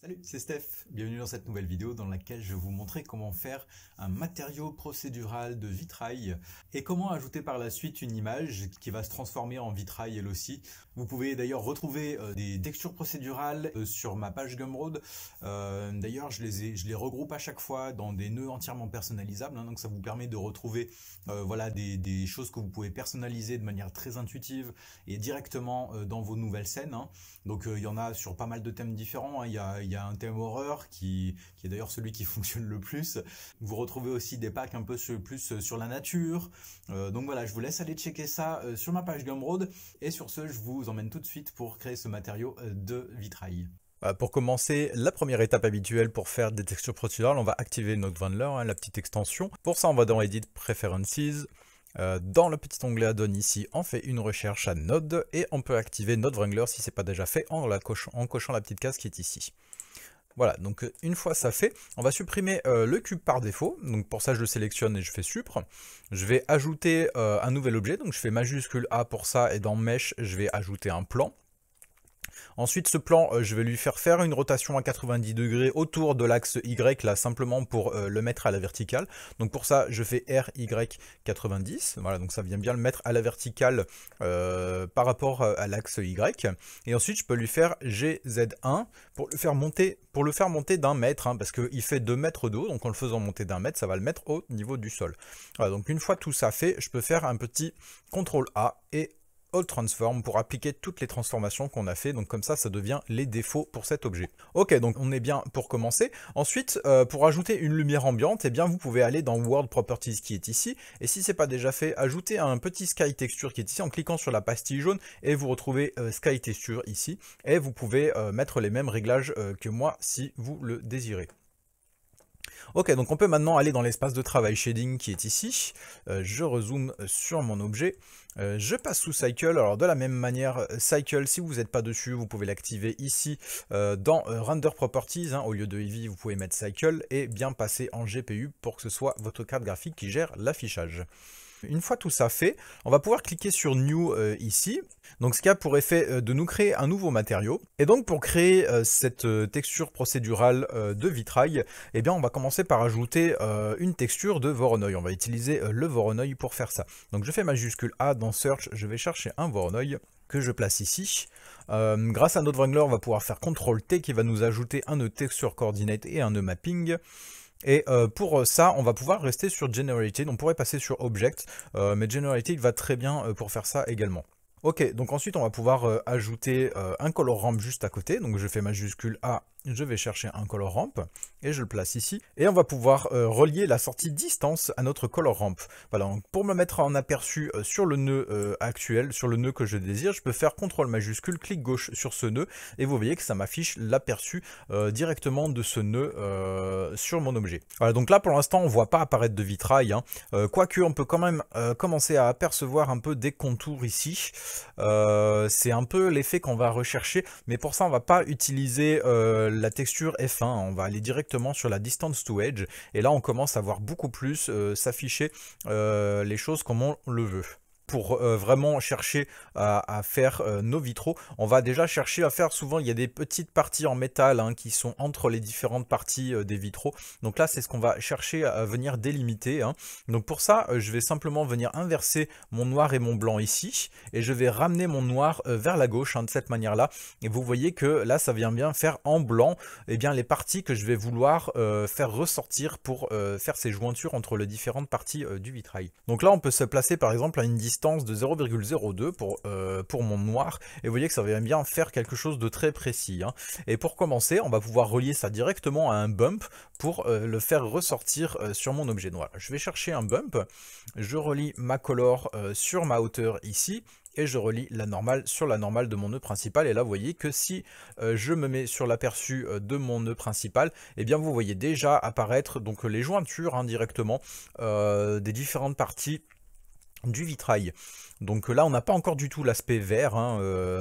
Salut, c'est Steph. Bienvenue dans cette nouvelle vidéo dans laquelle je vais vous montrer comment faire un matériau procédural de vitrail et comment ajouter par la suite une image qui va se transformer en vitrail elle aussi. Vous pouvez d'ailleurs retrouver des textures procédurales sur ma page Gumroad. D'ailleurs, je les regroupe à chaque fois dans des nœuds entièrement personnalisables, donc ça vous permet de retrouver voilà, des choses que vous pouvez personnaliser de manière très intuitive et directement dans vos nouvelles scènes. Donc il y en a sur pas mal de thèmes différents. Il y a un thème horreur qui est d'ailleurs celui qui fonctionne le plus. Vous retrouvez aussi des packs un peu plus sur la nature. Donc voilà, je vous laisse aller checker ça sur ma page Gumroad. Et sur ce, je vous emmène tout de suite pour créer ce matériau de vitrail. Pour commencer, la première étape habituelle pour faire des textures procédurales, on va activer notre Wrangler, la petite extension. Pour ça, on va dans Edit Preferences. Dans le petit onglet Add-on ici, on fait une recherche à Node et on peut activer notre Wrangler si ce n'est pas déjà fait en cochant la petite case qui est ici. Voilà, donc une fois ça fait, on va supprimer le cube par défaut. Donc pour ça, je le sélectionne et je fais Supr. Je vais ajouter un nouvel objet, donc je fais majuscule A pour ça et dans Mesh, je vais ajouter un plan. Ensuite, ce plan, je vais lui faire une rotation à 90 degrés autour de l'axe Y, là, simplement pour le mettre à la verticale. Donc pour ça, je fais RY90. Voilà, donc ça vient bien le mettre à la verticale par rapport à l'axe Y. Et ensuite, je peux lui faire GZ1 pour le faire monter d'un mètre, parce qu'il fait 2 mètres d'eau. Donc en le faisant monter d'un mètre, ça va le mettre au niveau du sol. Voilà, donc une fois tout ça fait, je peux faire un petit CTRL A et All Transform pour appliquer toutes les transformations qu'on a fait, donc comme ça devient les défauts pour cet objet. Ok, donc on est bien pour commencer. Ensuite, pour ajouter une lumière ambiante, eh bien vous pouvez aller dans World Properties qui est ici, et si c'est pas déjà fait, ajoutez un petit Sky Texture qui est ici en cliquant sur la pastille jaune, et vous retrouvez Sky Texture ici, et vous pouvez mettre les mêmes réglages que moi si vous le désirez. Ok, donc on peut maintenant aller dans l'espace de travail Shading qui est ici. Je rezoome sur mon objet. Je passe sous Cycle. Alors de la même manière, Cycle, si vous n'êtes pas dessus, vous pouvez l'activer ici dans Render Properties. Au lieu de Heavy, vous pouvez mettre Cycle et bien passer en GPU pour que ce soit votre carte graphique qui gère l'affichage. Une fois tout ça fait, on va pouvoir cliquer sur New ici. Donc ce qui a pour effet de nous créer un nouveau matériau. Et donc pour créer cette texture procédurale de vitrail, eh bien on va commencer par ajouter une texture de Voronoi. On va utiliser le Voronoi pour faire ça. Donc je fais majuscule A dans Search, je vais chercher un Voronoi que je place ici. Grâce à notre Wrangler, on va pouvoir faire CTRL T qui va nous ajouter un nœud texture coordinate et un nœud mapping. Et pour ça, on va pouvoir rester sur Generated. On pourrait passer sur Object, mais Generated va très bien pour faire ça également. Ok, donc ensuite on va pouvoir ajouter un color ramp juste à côté. Donc je fais majuscule A, je vais chercher un color ramp et je le place ici. Et on va pouvoir relier la sortie distance à notre color ramp. Voilà, donc pour me mettre en aperçu sur le nœud actuel, sur le nœud que je désire, je peux faire CTRL majuscule, clic gauche sur ce nœud. Et vous voyez que ça m'affiche l'aperçu directement de ce nœud sur mon objet. Voilà, donc là pour l'instant on ne voit pas apparaître de vitrail. Quoique on peut quand même commencer à apercevoir un peu des contours ici. C'est un peu l'effet qu'on va rechercher, mais pour ça on va pas utiliser la texture F1, on va aller directement sur la distance to edge, et là on commence à voir beaucoup plus s'afficher les choses comme on le veut. Pour vraiment chercher à faire nos vitraux, on va déjà chercher à faire, souvent il y a des petites parties en métal qui sont entre les différentes parties des vitraux. Donc là c'est ce qu'on va chercher à venir délimiter. Donc pour ça je vais simplement venir inverser mon noir et mon blanc ici, et je vais ramener mon noir vers la gauche de cette manière là, et vous voyez que là ça vient bien faire en blanc bien les parties que je vais vouloir faire ressortir pour faire ces jointures entre les différentes parties du vitrail. Donc là on peut se placer par exemple à une distance de 0,02 pour mon noir, et vous voyez que ça va bien faire quelque chose de très précis. Et pour commencer, on va pouvoir relier ça directement à un bump pour le faire ressortir sur mon objet noir. Je vais chercher un bump, je relie ma color sur ma hauteur ici, et je relie la normale sur la normale de mon nœud principal. Et là vous voyez que si je me mets sur l'aperçu de mon nœud principal, et bien vous voyez déjà apparaître donc les jointures indirectement des différentes parties du vitrail. Donc là on n'a pas encore du tout l'aspect vert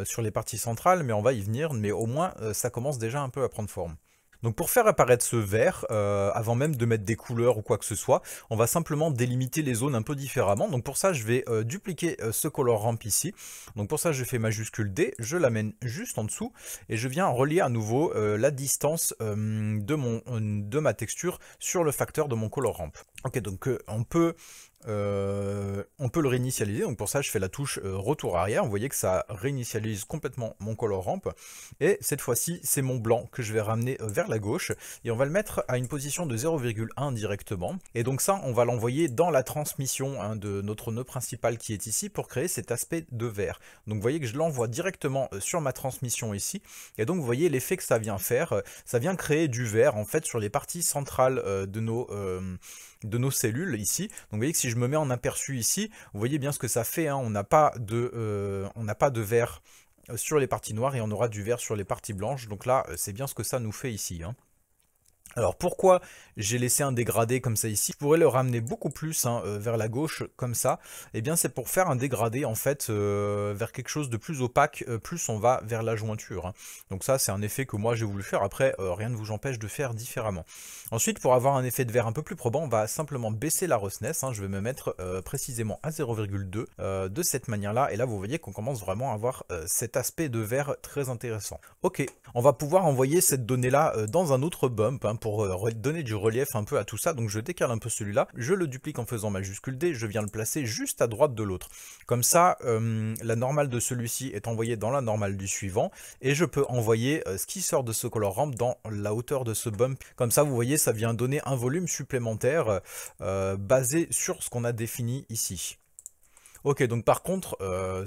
sur les parties centrales, mais on va y venir, mais au moins ça commence déjà un peu à prendre forme. Donc pour faire apparaître ce vert, avant même de mettre des couleurs ou quoi que ce soit, on va simplement délimiter les zones un peu différemment. Donc pour ça, je vais dupliquer ce color ramp ici. Donc pour ça, je fais majuscule D, je l'amène juste en dessous et je viens relier à nouveau la distance de ma texture sur le facteur de mon color ramp. Ok, donc on peut le réinitialiser, donc pour ça je fais la touche retour arrière, vous voyez que ça réinitialise complètement mon color ramp, et cette fois-ci c'est mon blanc que je vais ramener vers la gauche, et on va le mettre à une position de 0,1 directement, et donc ça on va l'envoyer dans la transmission de notre nœud principal qui est ici pour créer cet aspect de vert. Donc vous voyez que je l'envoie directement sur ma transmission ici, et donc vous voyez l'effet que ça vient faire, ça vient créer du vert en fait sur les parties centrales de nos cellules ici. Donc vous voyez que si je me mets en aperçu ici, vous voyez bien ce que ça fait, hein. On n'a pas de vert sur les parties noires et on aura du vert sur les parties blanches. Donc là, c'est bien ce que ça nous fait ici, hein. Alors pourquoi j'ai laissé un dégradé comme ça ici? Je pourrais le ramener beaucoup plus vers la gauche comme ça. Et bien c'est pour faire un dégradé en fait vers quelque chose de plus opaque, plus on va vers la jointure, hein. Donc ça c'est un effet que moi j'ai voulu faire. Après rien ne vous empêche de faire différemment. Ensuite pour avoir un effet de vert un peu plus probant, on va simplement baisser la roughness, hein. Je vais me mettre précisément à 0,2 de cette manière là. Et là vous voyez qu'on commence vraiment à avoir cet aspect de vert très intéressant. Ok, on va pouvoir envoyer cette donnée là dans un autre bump, hein, pour donner du relief un peu à tout ça. Donc je décale un peu celui-là, je le duplique en faisant majuscule D, je viens le placer juste à droite de l'autre. Comme ça, la normale de celui-ci est envoyée dans la normale du suivant, et je peux envoyer ce qui sort de ce color ramp dans la hauteur de ce bump. Comme ça, vous voyez, ça vient donner un volume supplémentaire basé sur ce qu'on a défini ici. Ok, donc par contre,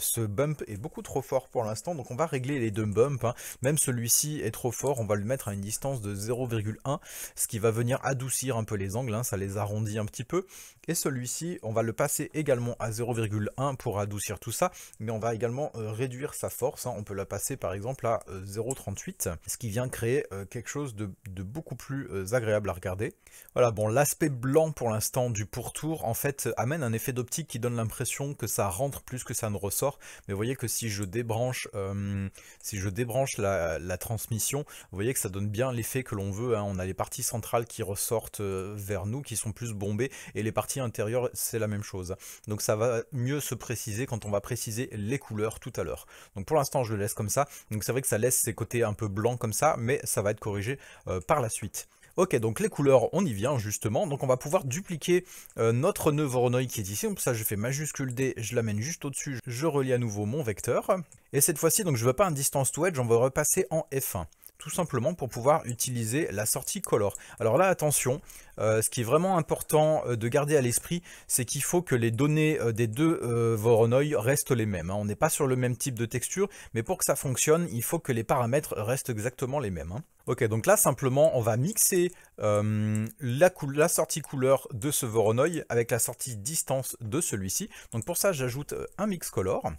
ce bump est beaucoup trop fort pour l'instant, donc on va régler les deux bumps, hein. Même celui-ci est trop fort, on va le mettre à une distance de 0,1, ce qui va venir adoucir un peu les angles, hein, ça les arrondit un petit peu. Et celui-ci, on va le passer également à 0,1 pour adoucir tout ça, mais on va également réduire sa force, hein. On peut la passer par exemple à 0,38, ce qui vient créer quelque chose de beaucoup plus agréable à regarder. Voilà, bon, l'aspect blanc pour l'instant du pourtour, en fait, amène un effet d'optique qui donne l'impression que ça rentre plus que ça ne ressort. Mais vous voyez que si je débranche, la transmission, vous voyez que ça donne bien l'effet que l'on veut, hein. On a les parties centrales qui ressortent vers nous, qui sont plus bombées, et les parties intérieures, c'est la même chose. Donc ça va mieux se préciser quand on va préciser les couleurs tout à l'heure. Donc pour l'instant, je le laisse comme ça. Donc c'est vrai que ça laisse ces côtés un peu blancs comme ça, mais ça va être corrigé par la suite. Ok, donc les couleurs, on y vient justement. Donc on va pouvoir dupliquer notre nœud Voronoi qui est ici. Donc pour ça, je fais majuscule D, je l'amène juste au-dessus. Je relie à nouveau mon vecteur. Et cette fois-ci, donc je ne veux pas un distance to edge, on va repasser en F1. Tout simplement pour pouvoir utiliser la sortie color. Alors là, attention, ce qui est vraiment important de garder à l'esprit, c'est qu'il faut que les données des deux Voronoi restent les mêmes, hein. On n'est pas sur le même type de texture, mais pour que ça fonctionne, il faut que les paramètres restent exactement les mêmes, hein. Ok, donc là, simplement, on va mixer la sortie couleur de ce Voronoi avec la sortie distance de celui-ci. Donc pour ça, j'ajoute un mix color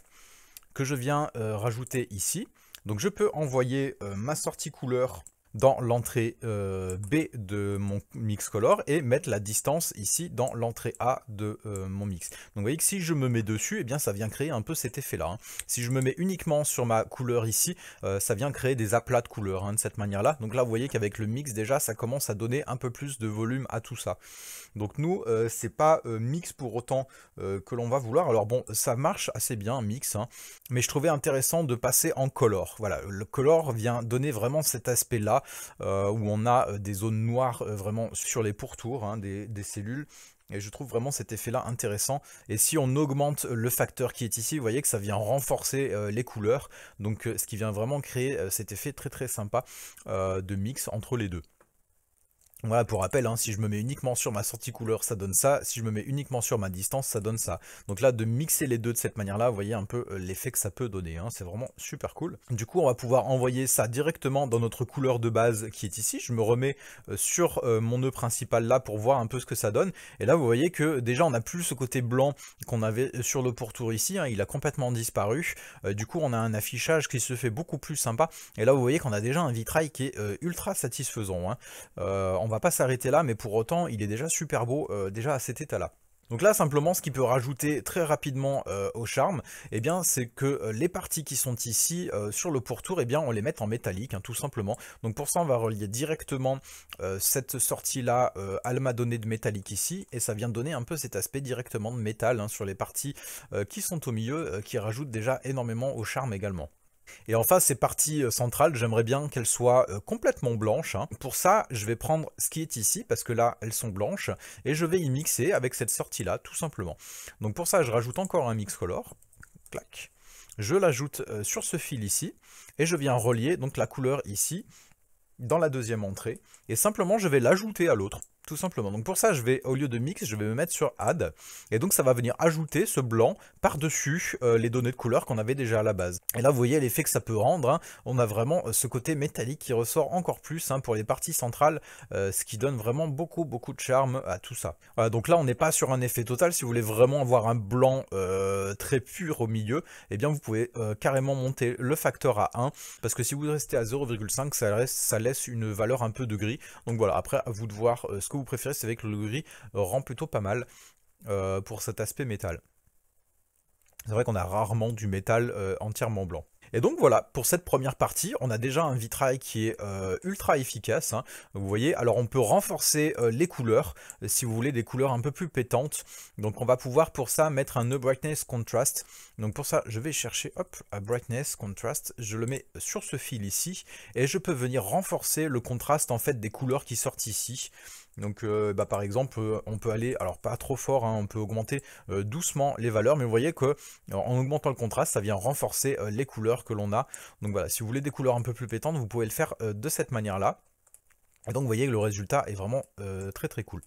que je viens rajouter ici. Donc je peux envoyer ma sortie couleur dans l'entrée B de mon mix color et mettre la distance ici dans l'entrée A de mon mix. Donc vous voyez que si je me mets dessus, eh bien ça vient créer un peu cet effet là, hein. Si je me mets uniquement sur ma couleur ici, ça vient créer des aplats de couleurs, hein, de cette manière là. Donc là vous voyez qu'avec le mix déjà ça commence à donner un peu plus de volume à tout ça. Donc nous c'est pas mix pour autant que l'on va vouloir. Alors bon, ça marche assez bien mix, hein, mais je trouvais intéressant de passer en color. Voilà, le color vient donner vraiment cet aspect là, où on a des zones noires vraiment sur les pourtours, hein, des cellules. Et je trouve vraiment cet effet là intéressant. Et si on augmente le facteur qui est ici, vous voyez que ça vient renforcer les couleurs. Donc ce qui vient vraiment créer cet effet très très sympa de mix entre les deux. Voilà, pour rappel, hein, si je me mets uniquement sur ma sortie couleur, ça donne ça. Si je me mets uniquement sur ma distance, ça donne ça. Donc là, de mixer les deux de cette manière-là, vous voyez un peu l'effet que ça peut donner, hein. C'est vraiment super cool. Du coup, on va pouvoir envoyer ça directement dans notre couleur de base qui est ici. Je me remets sur mon nœud principal là pour voir un peu ce que ça donne. Et là, vous voyez que déjà, on n'a plus ce côté blanc qu'on avait sur le pourtour ici, hein. Il a complètement disparu. Du coup, on a un affichage qui se fait beaucoup plus sympa. Et là, vous voyez qu'on a déjà un vitrail qui est ultra satisfaisant, hein. On va pas s'arrêter là, mais pour autant, il est déjà super beau, déjà à cet état-là. Donc là, simplement, ce qui peut rajouter très rapidement au charme, eh bien, c'est que les parties qui sont ici sur le pourtour, eh bien, on les met en métallique, hein, tout simplement. Donc pour ça, on va relier directement cette sortie-là à ma donnée de métallique ici, et ça vient donner un peu cet aspect directement de métal hein, sur les parties qui sont au milieu, qui rajoutent déjà énormément au charme également. Et enfin, ces parties centrales, j'aimerais bien qu'elles soient complètement blanches, hein. Pour ça, je vais prendre ce qui est ici, parce que là, elles sont blanches, et je vais y mixer avec cette sortie-là, tout simplement. Donc pour ça, je rajoute encore un mix color, clac. Je l'ajoute sur ce fil ici, et je viens relier donc la couleur ici, dans la deuxième entrée, et simplement, je vais l'ajouter à l'autre. Tout simplement. Donc pour ça, je vais, au lieu de mix, je vais me mettre sur add. Et donc ça va venir ajouter ce blanc par-dessus les données de couleur qu'on avait déjà à la base. Et là, vous voyez l'effet que ça peut rendre. Hein. On a vraiment ce côté métallique qui ressort encore plus hein, pour les parties centrales, ce qui donne vraiment beaucoup de charme à tout ça. Voilà, donc là, on n'est pas sur un effet total. Si vous voulez vraiment avoir un blanc très pur au milieu, eh bien vous pouvez carrément monter le facteur à 1. Parce que si vous restez à 0,5, ça laisse une valeur un peu de gris. Donc voilà, après, à vous de voir ce que vous préférez, c'est vrai que le gris rend plutôt pas mal pour cet aspect métal. C'est vrai qu'on a rarement du métal entièrement blanc. Et donc voilà, pour cette première partie, on a déjà un vitrail qui est ultra efficace. Hein. Vous voyez, alors on peut renforcer les couleurs, si vous voulez des couleurs un peu plus pétantes. Donc on va pouvoir pour ça mettre un No Brightness Contrast. Donc pour ça, je vais chercher, hop, un Brightness Contrast. Je le mets sur ce fil ici. Et je peux venir renforcer le contraste en fait des couleurs qui sortent ici. Donc par exemple, on peut aller, alors pas trop fort, hein, on peut augmenter doucement les valeurs, mais vous voyez que en augmentant le contraste, ça vient renforcer les couleurs que l'on a. Donc voilà, si vous voulez des couleurs un peu plus pétantes, vous pouvez le faire de cette manière-là. Et donc vous voyez que le résultat est vraiment très cool.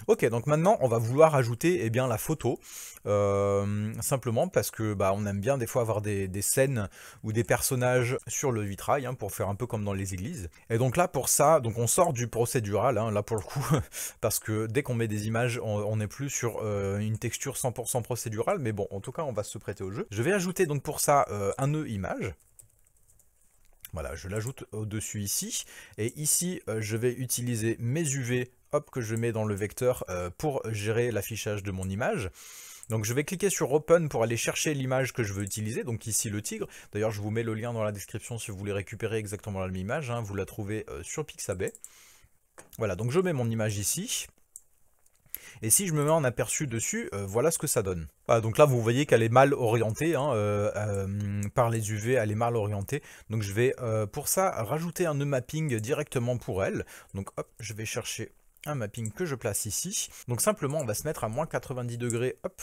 Ok, donc maintenant on va vouloir ajouter eh bien, la photo, simplement parce que on aime bien des fois avoir des scènes ou des personnages sur le vitrail, hein, pour faire un peu comme dans les églises. Et donc là pour ça, donc on sort du procédural, hein, là pour le coup, parce que dès qu'on met des images, on n'est plus sur une texture 100% procédurale, mais bon, en tout cas on va se prêter au jeu. Je vais ajouter donc pour ça un nœud image. Voilà, je l'ajoute au-dessus ici. Et ici, je vais utiliser mes UV, hop, que je mets dans le vecteur pour gérer l'affichage de mon image. Donc je vais cliquer sur Open pour aller chercher l'image que je veux utiliser, donc ici le tigre. D'ailleurs je vous mets le lien dans la description si vous voulez récupérer exactement la même image, hein. Vous la trouvez sur Pixabay. Voilà, donc je mets mon image ici. Et si je me mets en aperçu dessus, voilà ce que ça donne. Voilà, donc là vous voyez qu'elle est mal orientée, hein, par les UV, elle est mal orientée. Donc je vais pour ça rajouter un nœud mapping directement pour elle. Donc hop, je vais chercher un mapping que je place ici. Donc simplement on va se mettre à moins 90 degrés, hop,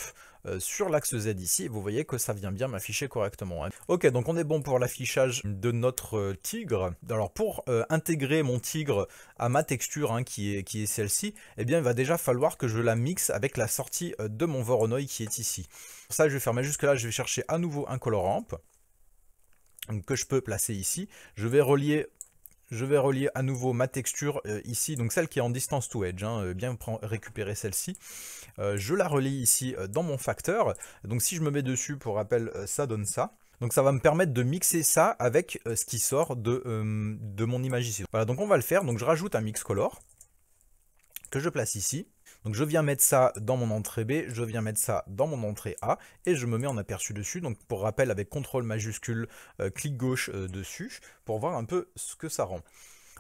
sur l'axe Z ici, et vous voyez que ça vient bien m'afficher correctement. Hein. Ok, donc on est bon pour l'affichage de notre tigre. Alors pour intégrer mon tigre à ma texture, hein, qui est celle-ci, eh bien il va déjà falloir que je la mixe avec la sortie de mon Voronoi qui est ici. Pour ça je vais faire jusque là, je vais chercher à nouveau un colorant que je peux placer ici. Je vais relier à nouveau ma texture ici, donc celle qui est en distance to edge, hein, bien récupérer celle-ci. Je la relie ici dans mon facteur. Donc si je me mets dessus, pour rappel, ça donne ça. Donc ça va me permettre de mixer ça avec ce qui sort de mon image ici. Voilà, donc on va le faire. Donc je rajoute un mix color que je place ici. Donc je viens mettre ça dans mon entrée B, je viens mettre ça dans mon entrée A, et je me mets en aperçu dessus. Donc pour rappel, avec CTRL majuscule, clic gauche dessus, pour voir un peu ce que ça rend.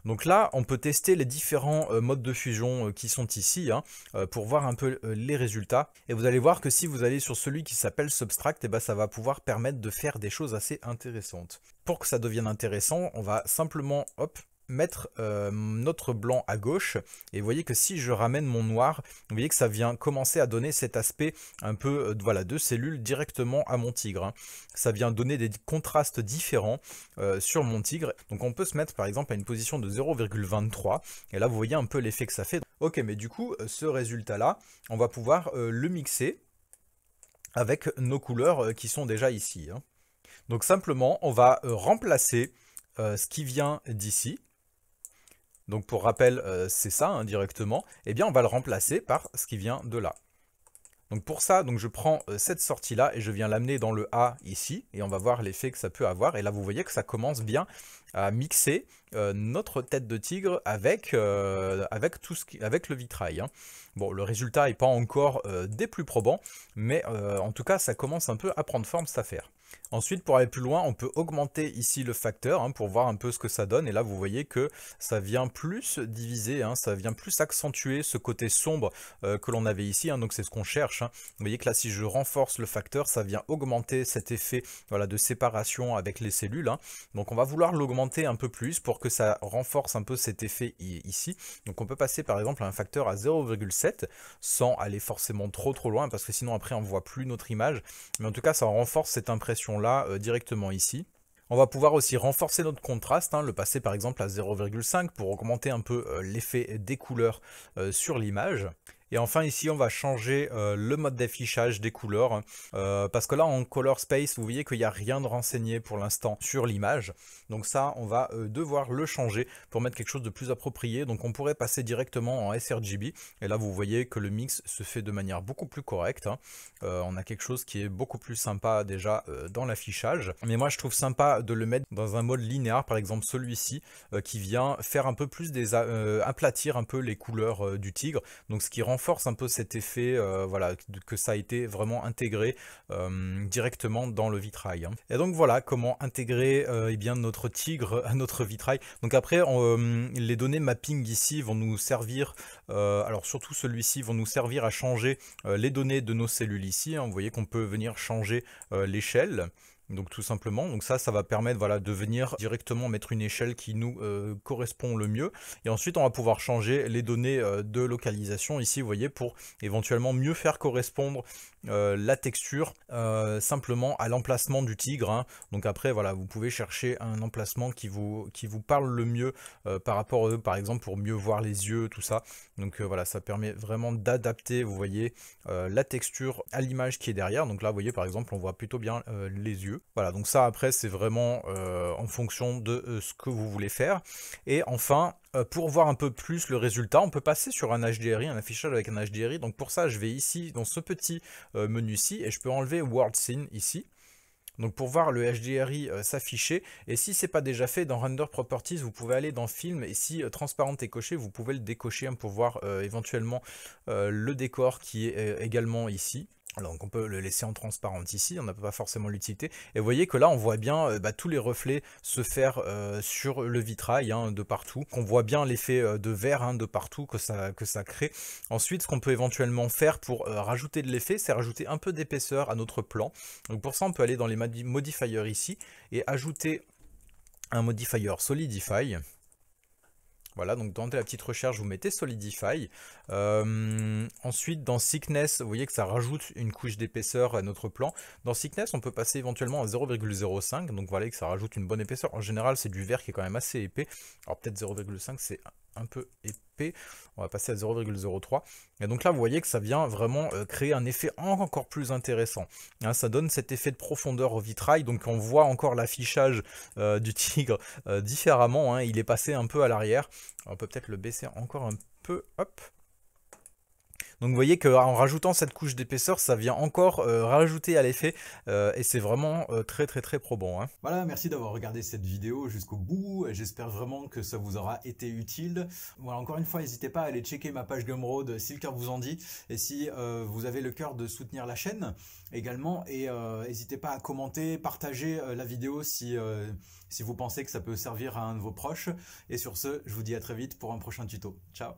Donc là, on peut tester les différents modes de fusion qui sont ici, hein, pour voir un peu les résultats. Et vous allez voir que si vous allez sur celui qui s'appelle Substract, eh ben, ça va pouvoir permettre de faire des choses assez intéressantes. Pour que ça devienne intéressant, on va simplement, hop, mettre notre blanc à gauche, et vous voyez que si je ramène mon noir, vous voyez que ça vient commencer à donner cet aspect un peu voilà, de cellules directement à mon tigre, hein. Ça vient donner des contrastes différents sur mon tigre. Donc on peut se mettre par exemple à une position de 0,23, et là vous voyez un peu l'effet que ça fait. Ok, mais du coup ce résultat là, on va pouvoir le mixer avec nos couleurs qui sont déjà ici, hein. Donc simplement on va remplacer ce qui vient d'ici. Donc pour rappel, c'est ça, hein, directement. Eh bien, on va le remplacer par ce qui vient de là. Donc pour ça, donc je prends cette sortie-là et je viens l'amener dans le A ici, et on va voir l'effet que ça peut avoir. Et là, vous voyez que ça commence bien à mixer notre tête de tigre avec, avec le vitrail, hein. Bon, le résultat n'est pas encore des plus probants, mais en tout cas, ça commence un peu à prendre forme cette affaire. Ensuite, pour aller plus loin, on peut augmenter ici le facteur, hein, pour voir un peu ce que ça donne. Et là, vous voyez que ça vient plus diviser, hein, ça vient plus accentuer ce côté sombre que l'on avait ici, hein, donc c'est ce qu'on cherche, hein. Vous voyez que là, si je renforce le facteur, ça vient augmenter cet effet, voilà, de séparation avec les cellules, hein. Donc on va vouloir l'augmenter un peu plus pour que ça renforce un peu cet effet ici. Donc on peut passer par exemple à un facteur à 0,7 sans aller forcément trop loin, parce que sinon après on ne voit plus notre image. Mais en tout cas, ça renforce cette impression-là directement ici. On va pouvoir aussi renforcer notre contraste, hein, le passer par exemple à 0,5 pour augmenter un peu l'effet des couleurs sur l'image. Et enfin ici on va changer le mode d'affichage des couleurs, hein, parce que là en color space vous voyez qu'il n'y a rien de renseigné pour l'instant sur l'image. Donc ça on va devoir le changer pour mettre quelque chose de plus approprié. Donc on pourrait passer directement en sRGB et là vous voyez que le mix se fait de manière beaucoup plus correcte, hein. On a quelque chose qui est beaucoup plus sympa déjà dans l'affichage. Mais moi je trouve sympa de le mettre dans un mode linéaire, par exemple celui-ci qui vient faire un peu plus aplatir un peu les couleurs du tigre. Donc ce qui renforce un peu cet effet, voilà, que ça a été vraiment intégré directement dans le vitrail, hein. Et donc voilà comment intégrer eh bien notre tigre à notre vitrail. Donc après les données mapping ici vont nous servir, alors surtout celui-ci vont nous servir à changer les données de nos cellules ici, hein. Vous voyez qu'on peut venir changer l'échelle. Donc tout simplement, donc ça va permettre, voilà, de venir directement mettre une échelle qui nous correspond le mieux. Et ensuite on va pouvoir changer les données de localisation ici, vous voyez, pour éventuellement mieux faire correspondre la texture simplement à l'emplacement du tigre, hein. Donc après voilà, vous pouvez chercher un emplacement qui vous parle le mieux par rapport à eux, par exemple pour mieux voir les yeux, tout ça. Donc voilà, ça permet vraiment d'adapter, vous voyez, la texture à l'image qui est derrière. Donc là vous voyez par exemple on voit plutôt bien les yeux. Voilà, donc ça après c'est vraiment en fonction de ce que vous voulez faire. Et enfin, pour voir un peu plus le résultat, on peut passer sur un HDRI, un affichage avec un HDRI. Donc pour ça je vais ici dans ce petit menu-ci et je peux enlever World Scene ici. Donc pour voir le HDRI s'afficher, et si c'est pas déjà fait dans Render Properties, vous pouvez aller dans Film, et si Transparent est coché, vous pouvez le décocher, hein, pour voir éventuellement le décor qui est également ici. Alors, donc on peut le laisser en transparent ici, on n'a pas forcément l'utilité. Et vous voyez que là on voit bien tous les reflets se faire sur le vitrail, hein, de partout. On voit bien l'effet de verre, hein, de partout que ça crée. Ensuite, ce qu'on peut éventuellement faire pour rajouter de l'effet, c'est rajouter un peu d'épaisseur à notre plan. Donc pour ça on peut aller dans les modifiers ici et ajouter un modifier Solidify. Voilà, donc dans la petite recherche, vous mettez Solidify. Ensuite, dans Thickness, vous voyez que ça rajoute une couche d'épaisseur à notre plan. Dans Thickness, on peut passer éventuellement à 0,05. Donc voilà, que ça rajoute une bonne épaisseur. En général, c'est du verre qui est quand même assez épais. Alors peut-être 0,5, c'est un peu épais. On va passer à 0,03. Et donc là, vous voyez que ça vient vraiment créer un effet encore plus intéressant, hein. Ça donne cet effet de profondeur au vitrail. Donc on voit encore l'affichage du tigre différemment, hein. Il est passé un peu à l'arrière. On peut peut-être le baisser encore un peu. Hop. Donc vous voyez qu'en rajoutant cette couche d'épaisseur, ça vient encore rajouter à l'effet et c'est vraiment très probant, hein. Voilà, merci d'avoir regardé cette vidéo jusqu'au bout. J'espère vraiment que ça vous aura été utile. Voilà, encore une fois, n'hésitez pas à aller checker ma page Gumroad si le cœur vous en dit et si vous avez le cœur de soutenir la chaîne également. Et n'hésitez pas à commenter, partager la vidéo si vous pensez que ça peut servir à un de vos proches. Et sur ce, je vous dis à très vite pour un prochain tuto. Ciao!